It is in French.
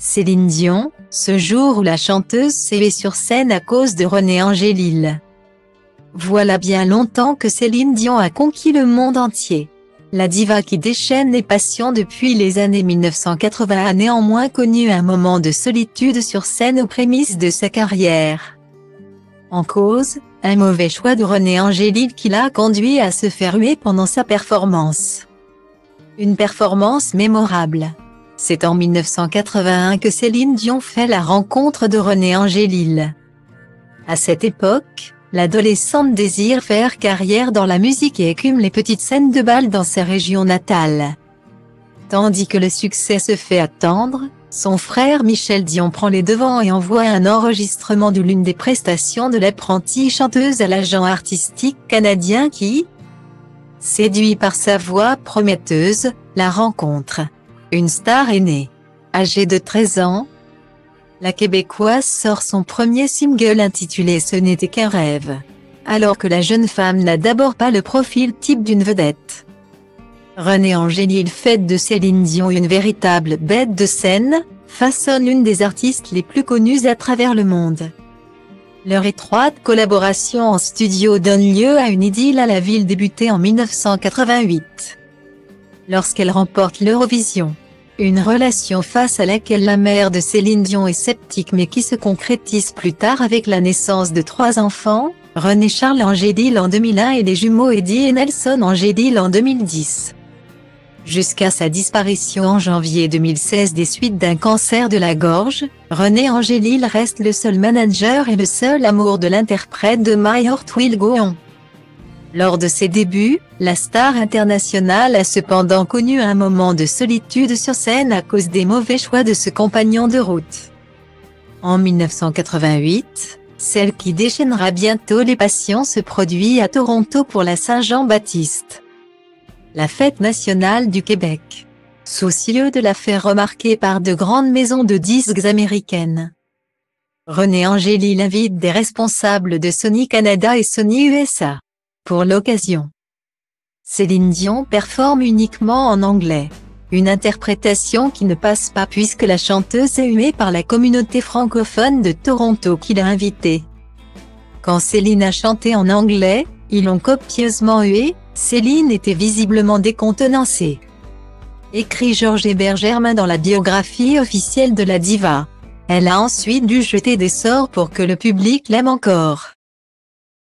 Céline Dion, ce jour où la chanteuse s'est huée sur scène à cause de René Angélil. Voilà bien longtemps que Céline Dion a conquis le monde entier. La diva qui déchaîne les passions depuis les années 1980 a néanmoins connu un moment de solitude sur scène aux prémices de sa carrière. En cause, un mauvais choix de René Angélil qui l'a conduit à se faire huer pendant sa performance. Une performance mémorable. C'est en 1981 que Céline Dion fait la rencontre de René Angélil. À cette époque, l'adolescente désire faire carrière dans la musique et écume les petites scènes de bal dans sa région natale. Tandis que le succès se fait attendre, son frère Michel Dion prend les devants et envoie un enregistrement de l'une des prestations de l'apprentie chanteuse à l'agent artistique canadien qui, séduit par sa voix prometteuse, la rencontre. Une star est née. Âgée de 13 ans, la Québécoise sort son premier single intitulé « Ce n'était qu'un rêve », alors que la jeune femme n'a d'abord pas le profil type d'une vedette. René Angélil fait de Céline Dion une véritable bête de scène, façonne l'une des artistes les plus connues à travers le monde. Leur étroite collaboration en studio donne lieu à une idylle à la ville débutée en 1988. Lorsqu'elle remporte l'Eurovision. Une relation face à laquelle la mère de Céline Dion est sceptique mais qui se concrétise plus tard avec la naissance de 3 enfants, René Charles Angélil en 2001 et les jumeaux Eddie et Nelson Angélil en 2010. Jusqu'à sa disparition en janvier 2016 des suites d'un cancer de la gorge, René Angélil reste le seul manager et le seul amour de l'interprète de My Heart Will Go On. Lors de ses débuts, la star internationale a cependant connu un moment de solitude sur scène à cause des mauvais choix de ce compagnon de route. En 1988, celle qui déchaînera bientôt les passions se produit à Toronto pour la Saint-Jean-Baptiste, la fête nationale du Québec. Soucieux de la faire remarquer par de grandes maisons de disques américaines, René Angélil invite des responsables de Sony Canada et Sony USA. Pour l'occasion, Céline Dion performe uniquement en anglais. Une interprétation qui ne passe pas puisque la chanteuse est huée par la communauté francophone de Toronto qui l'a invitée. Quand Céline a chanté en anglais, ils l'ont copieusement huée, Céline était visiblement décontenancée. Écrit Georges Hébert-Germain dans la biographie officielle de la diva. Elle a ensuite dû jeter des sorts pour que le public l'aime encore.